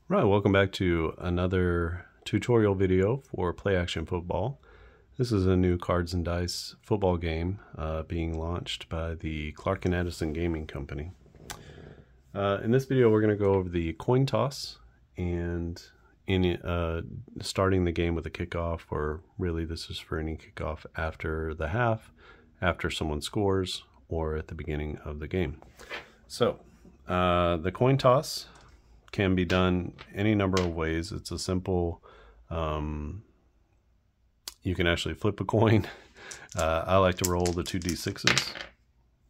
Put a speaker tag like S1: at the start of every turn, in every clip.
S1: Right, welcome back to another tutorial video for Play Action Football. This is a new cards and dice football game being launched by the Clark and Addison Gaming Company. In this video we're going to go over the coin toss and starting the game with a kickoff, or really this is for any kickoff after the half, after someone scores, or at the beginning of the game. So the coin toss can be done any number of ways. It's a simple, you can actually flip a coin. I like to roll the 2d6s,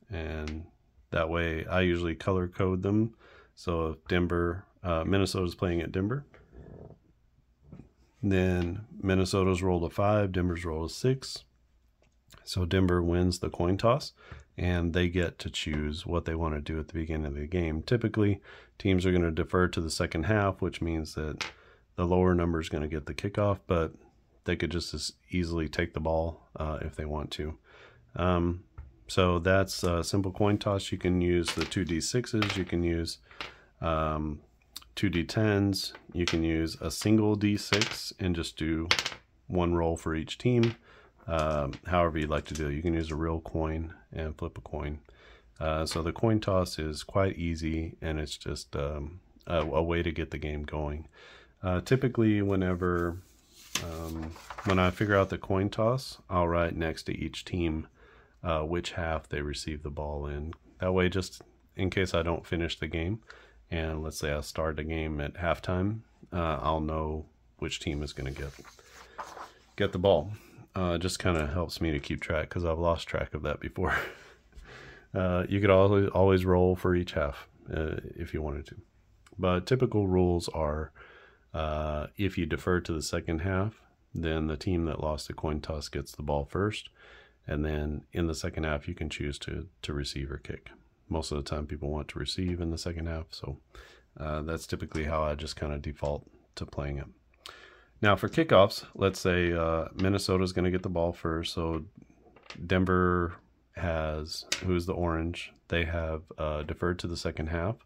S1: and that way I usually color code them. So if Minnesota's playing at Denver, then Minnesota's rolled a 5, Denver's rolled a 6. So Denver wins the coin toss, and they get to choose what they want to do at the beginning of the game. Typically, teams are going to defer to the second half, which means that the lower number is going to get the kickoff, but they could just as easily take the ball if they want to. So that's a simple coin toss. You can use the 2d6s, you can use 2d10s, you can use a single d6 and just do one roll for each team. However you'd like to do it. You can use a real coin and flip a coin. So the coin toss is quite easy, and it's just a way to get the game going. Typically when I figure out the coin toss, I'll write next to each team which half they receive the ball in. That way, just in case I don't finish the game, and let's say I start the game at halftime, I'll know which team is going to get the ball. It just kind of helps me to keep track, because I've lost track of that before. You could always roll for each half if you wanted to. But typical rules are if you defer to the second half, then the team that lost the coin toss gets the ball first. And then in the second half, you can choose to receive or kick. Most of the time people want to receive in the second half. So that's typically how I just kind of default to playing it. Now for kickoffs, let's say Minnesota's going to get the ball first. So Denver who's the orange, they have deferred to the second half.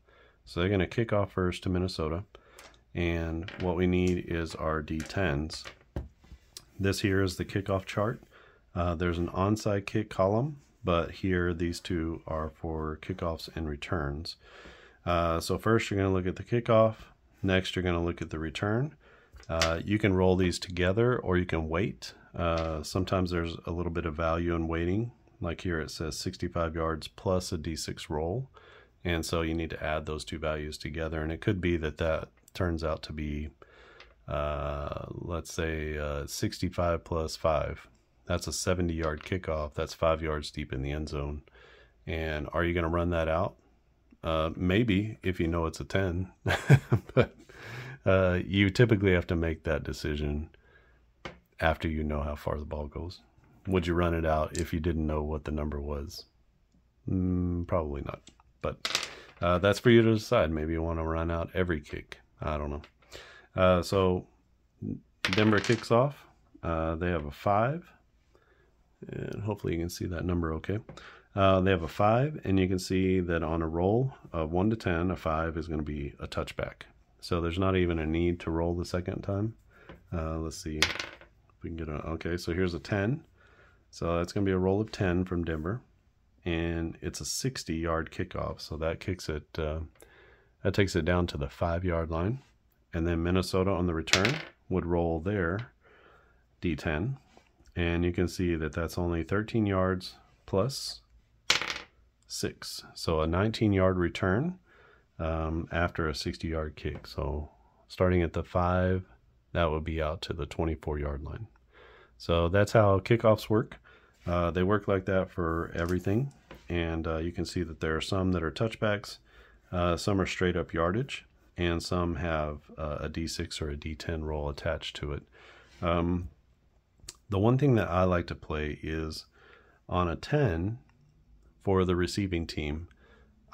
S1: So they're going to kick off first to Minnesota. And what we need is our D10s. This here is the kickoff chart. There's an onside kick column, but here these two are for kickoffs and returns. So first you're going to look at the kickoff. Next you're going to look at the return. You can roll these together, or you can wait. Sometimes there's a little bit of value in waiting. Like here it says 65 yards plus a d6 roll. And so you need to add those two values together. And it could be that turns out to be, let's say 65 plus 5. That's a 70-yard kickoff. That's 5 yards deep in the end zone. And are you going to run that out? Maybe, if you know it's a 10. But you typically have to make that decision after you know how far the ball goes. Would you run it out if you didn't know what the number was? Probably not. But that's for you to decide. Maybe you want to run out every kick. I don't know. So Denver kicks off. They have a 5. And hopefully you can see that number okay. They have a 5, and you can see that on a roll of 1 to 10, a 5 is going to be a touchback. So there's not even a need to roll the second time. Let's see if we can get a, okay, so here's a 10. So that's going to be a roll of 10 from Denver. And it's a 60-yard kickoff. So that takes it down to the 5-yard line. And then Minnesota on the return would roll their D10. And you can see that that's only 13 yards plus 6. So a 19-yard return after a 60-yard kick. So starting at the 5, that would be out to the 24-yard line. So that's how kickoffs work. They work like that for everything. And you can see that there are some that are touchbacks, some are straight up yardage, and some have a D6 or a D10 roll attached to it. The one thing that I like to play is on a 10 for the receiving team.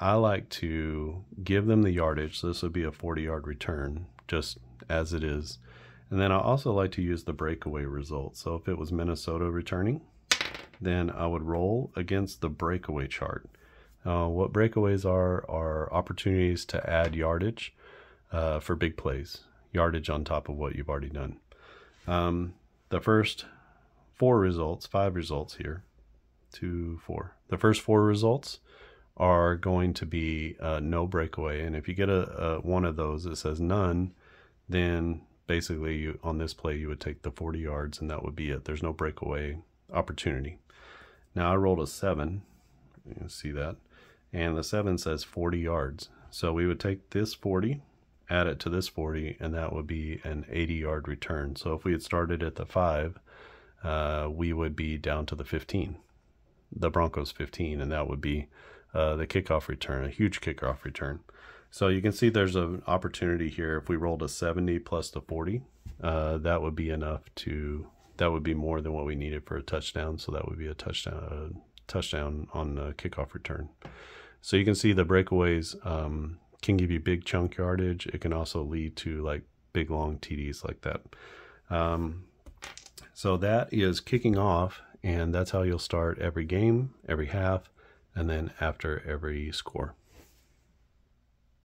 S1: I like to give them the yardage. So this would be a 40-yard return, just as it is. And then I also like to use the breakaway result. So if it was Minnesota returning, then I would roll against the breakaway chart. What breakaways are opportunities to add yardage. for big plays, yardage on top of what you've already done. The first 5 results here, 2, 4. The first 4 results are going to be no breakaway, and if you get a one of those that says none, then basically on this play you would take the 40 yards and that would be it. There's no breakaway opportunity. Now I rolled a 7, you can see that, and the 7 says 40 yards. So we would take this 40, add it to this 40, and that would be an 80-yard return. So if we had started at the 5, we would be down to the 15, the Broncos 15, and that would be the kickoff return, a huge kickoff return. So you can see there's an opportunity here. If we rolled a 70 plus the 40, that would be enough that would be more than what we needed for a touchdown. So that would be a touchdown on the kickoff return. So you can see the breakaways can give you big chunk yardage. It can also lead to like big long TDs like that. So that is kicking off, and that's how you'll start every game, every half, and then after every score.